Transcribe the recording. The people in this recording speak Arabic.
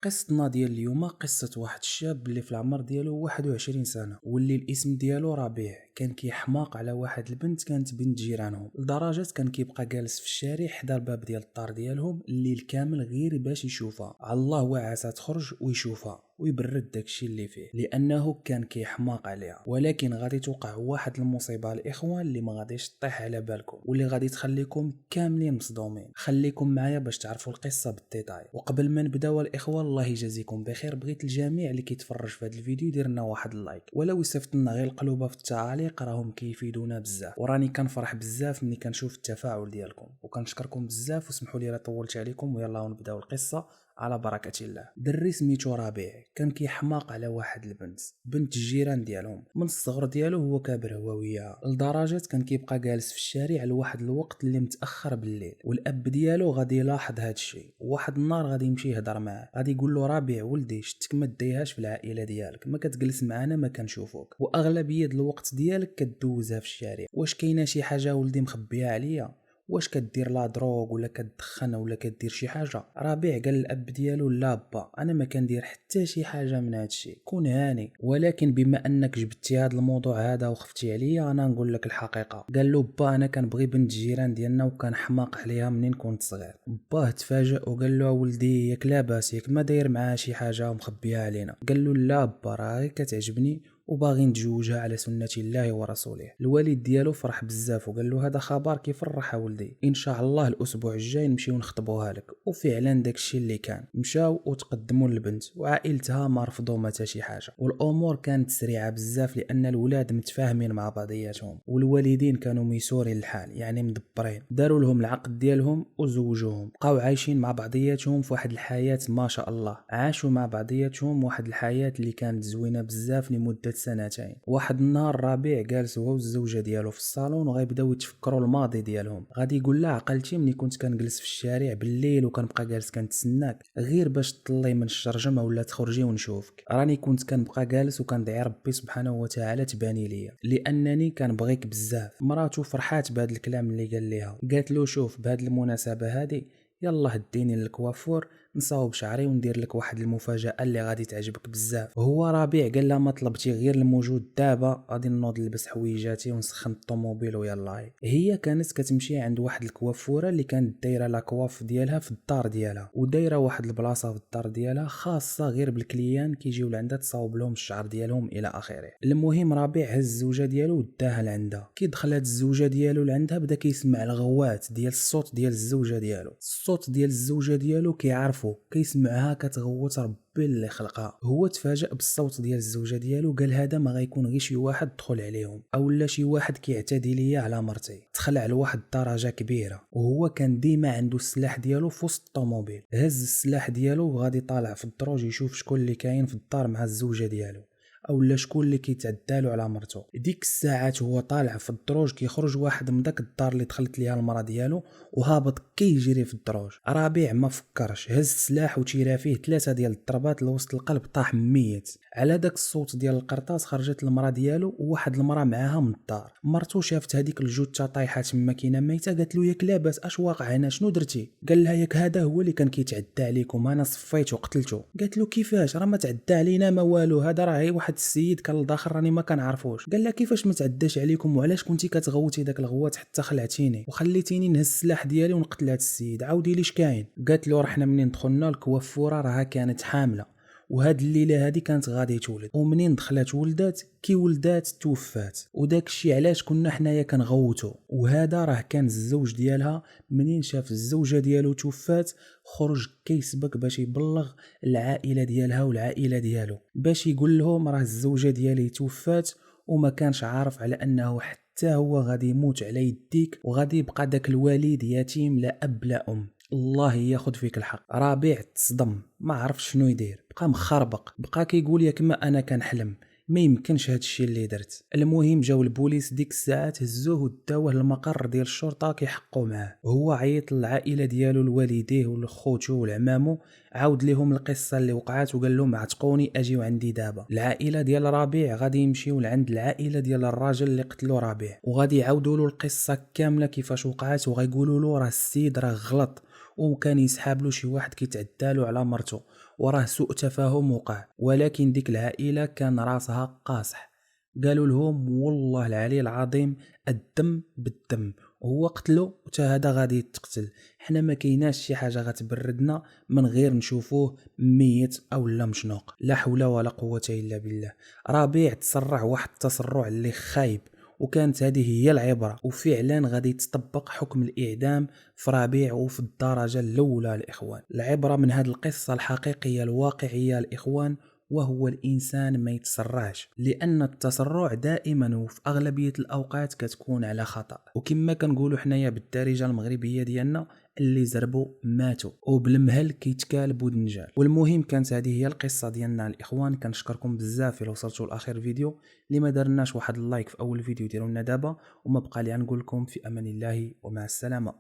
قصتنا ديال اليوم قصة واحد الشاب اللي في العمر ديالو 21 سنة واللي الاسم ديالو ربيع. كان كيحماق على واحد البنت كانت بنت جيرانهم، لدرجة كان كيبقى جالس في الشارع حدا الباب ديال الدار ديالهم الليل كامل غير باش يشوفها. على الله واعسة تخرج ويشوفها ويبرد داكشي اللي فيه لانه كان كيحماق عليها. ولكن غادي توقع واحد المصيبه الاخوان اللي ما غاديش تطيح على بالكم واللي غادي تخليكم كاملين مصدومين. خليكم معايا باش تعرفوا القصه بالديتاي. وقبل ما نبداو الاخوان، الله يجازيكم بخير، بغيت الجميع اللي كيتفرج في هذا الفيديو يدير لنا واحد اللايك، ولو يصيفط لنا غير القلوبه في التعاليق، راهم كيفيدونا بزاف. وراني كنفرح بزاف ملي كنشوف التفاعل ديالكم وكنشكركم بزاف. وسمحوا لي راه طولت عليكم، ويلا نبداو القصه على بركة الله. دري سميتو ربيع كان كيحماق على واحد البنت، بنت الجيران ديالهم. من الصغر ديالو هو كابر هو وياها، لدرجة كان كيبقى جالس في الشارع لواحد الوقت اللي متأخر بالليل. والاب ديالو غادي يلاحظ هاد الشيء. واحد النهار غادي يمشي يهضر معاه، غادي يقول له ربيع ولدي، شتك ما ديهاش في العائلة ديالك، ما كتجلس معنا ما كنشوفوك، واغلبية الوقت ديالك كدوزها في الشارع. واش كاينه شي حاجة ولدي مخبيها عليا؟ واش كدير لا دروغ ولا كتدخن ولا كدير شي حاجه؟ ربيع قال الاب ديالو لا با، انا ما كندير حتى شي حاجه من هادشي، كون هاني. ولكن بما انك جبتي هذا الموضوع هذا وخفتي عليا، انا نقول لك الحقيقه. قال له با انا كنبغي بنت الجيران ديالنا وكنحماق عليها منين كنت صغير. باه تفاجئ وقال له ولدي ياك لاباس، ياك ما داير معاها شي حاجه ومخبيها علينا؟ قال له لا با، راه كتعجبني وباغي نتزوجها على سنة الله ورسوله. الوالد ديالو فرح بزاف وقال له هذا خبر كيفرح ولدي، ان شاء الله الاسبوع الجاي نمشيو نخطبوها لك. وفعلا داكشي اللي كان، مشاو وتقدموا للبنت وعائلتها ما رفضوا ما حتى شي حاجه. والامور كانت سريعه بزاف لان الولاد متفاهمين مع بعضياتهم، والوالدين كانوا ميسورين الحال يعني مدبرين. داروا لهم العقد ديالهم وزوجوهم، بقاو عايشين مع بعضياتهم في واحد الحياه ما شاء الله. عاشوا مع بعضياتهم واحد الحياه اللي كانت زوينه بزاف لمده سنتين. واحد النهار ربيع جالس هو والزوجه ديالو في الصالون وغيبداو يتفكروا الماضي ديالهم. غادي يقول لها عقلتي ملي كنت كنجلس في الشارع بالليل وكنبقى جالس كنتسناك غير باش تطلي من الشرجمه ولا تخرجي ونشوفك؟ راني كنت كنبقى جالس وكندعي ربي سبحانه وتعالى تباني ليا لانني كنبغيك بزاف. مراته فرحات بهذا الكلام اللي قال ليها، قالت له شوف بهذه المناسبه هذه يلا هديني للكوافور نصاوب شعري وندير لك واحد المفاجاه اللي غادي تعجبك بزاف. هو ربيع قال لها ما طلبتي غير الموجود، دابا غادي نوض نلبس حويجاتي ونسخن الطوموبيل ويلا. هي كانت كتمشي عند واحد الكوافوره اللي كانت دايره لا كواف ديالها في الدار ديالها، ودايره واحد البلاصه في الدار ديالها خاصه غير بالكليان كيجيو لعندها تصاوب لهم الشعر ديالهم الى اخره. المهم ربيع هز الزوجه ديالو وداها لعندها. كي دخلت الزوجه ديالو لعندها بدا كيسمع الغوات ديال الصوت ديال الزوجه ديالو. الصوت ديال الزوجه ديالو كيعرفو، كيسمعها كتغوت ربي اللي خلقها. هو تفاجأ بالصوت ديال الزوجه ديالو، قال هذا ما غيكون غير شي واحد دخل عليهم او لا شي واحد كيعتدي ليا على مرتي. تخلع لواحد الدرجه كبيره، وهو كان ديما عنده السلاح ديالو في وسط الطوموبيل. هز السلاح ديالو وغادي طالع في الدروج يشوف شكون اللي كاين في الدار مع الزوجه ديالو اولا شكون اللي كيتعدالو على مرته. ديك الساعات هو طالع في الدروج كيخرج واحد من داك الدار اللي دخلت ليها المراه ديالو وهابط كيجري في الدروج. ربيع ما فكرش، هز السلاح وتيرا فيه 3 ديال الضربات لوسط القلب، طاح ميت. على داك الصوت ديال القرطاس خرجت المراه ديالو وواحد المراه معاها من الدار. مرته شافت هذيك الجثه طايحه تما كاينه ميته، قالت له ياك لاباس اش واقع هنا، شنو درتي؟ قال لها ياك هذا هو اللي كان كيتعدى عليكم، انا صفيته وقتلته. قالت له كيفاش؟ راه ما تعدى علينا ما والو، هذا راه غير واحد السيد كان لداخل راني ما كنعرفوش. قال لها كيفاش ما تعداش عليكم وعلاش كنتي كتغوتي داك الغوات حتى خلعتيني وخليتيني نهز السلاح ديالي ونقتل هذا السيد؟ عاودي لي اش كاين؟ قالت له راه حنا منين دخلنا الكوافوره راها كانت حامله، وهاد الليله هادي كانت غادي تولد، ومنين دخلت ولدات كي ولدات توفات، وداك الشيء علاش كنا حنايا كنغوتو. وهذا راه كان الزوج ديالها. منين شاف الزوجه ديالو توفات خرج كيسبق باش يبلغ العائله ديالها والعائله ديالو، باش يقول لهم راه الزوجه ديالي توفات وما كانش عارف على انه حتى هو غادي يموت على يديك، وغادي يبقى داك الوليد يتيم لا اب لا ام. الله ياخذ فيك الحق. ربيع تصدم، ما عرف شنو يدير، بقى مخربق، بقى كيقول ياك ما انا كنحلم، ما يمكنش هادشي اللي درت. المهم جاو البوليس ديك الساعات هزوه وداوه للمقر ديال الشرطه كيحقوا معاه. هو عيط للعائله ديالو لوالديه ولخوتو ولعمامو، عاود ليهم القصه اللي وقعات وقال لهم عتقوني اجيو عندي دابا. العائله ديال ربيع غادي يمشيو لعند العائله ديال الراجل اللي قتلوا ربيع وغادي يعاودوا له القصه كامله كيفاش وقعات، وغيقولوا له راه السيد راه غلط وكان يسحاب له شي واحد كيتعدالو على مرته، وراه سوء تفاهم وقع، ولكن ديك العائلة كان راسها قاصح. قالوا لهم والله العلي العظيم الدم بالدم، هو قتلو وتا هذا غادي يتقتل، حنا ما كايناش شي حاجه غتبردنا من غير نشوفوه ميت او لا مشنوق. لا حول ولا قوه الا بالله. ربيع تسرع واحد التسرع اللي خايب، وكانت هذه هي العبره، وفعلا غادي يتطبق حكم الاعدام في ربيع وفي الدرجه الاولى. الاخوان، العبره من هذه القصه الحقيقيه الواقعيه الاخوان وهو الإنسان ما يتسرعش، لأن التسرع دائما وفي أغلبية الأوقات كتكون على خطأ، وكما كنقولوا حنايا بالدارجة المغربية ديالنا اللي زربوا ماتوا وبالمهل كيتكال بودنجال. والمهم كانت هذه هي القصة ديالنا الإخوان. كنشكركم بزاف إلا وصلتوا لآخر فيديو. اللي ما دارناش واحد اللايك في أول فيديو ديروا لنا دابا، وما بقى لي نقول لكم في أمان الله ومع السلامة.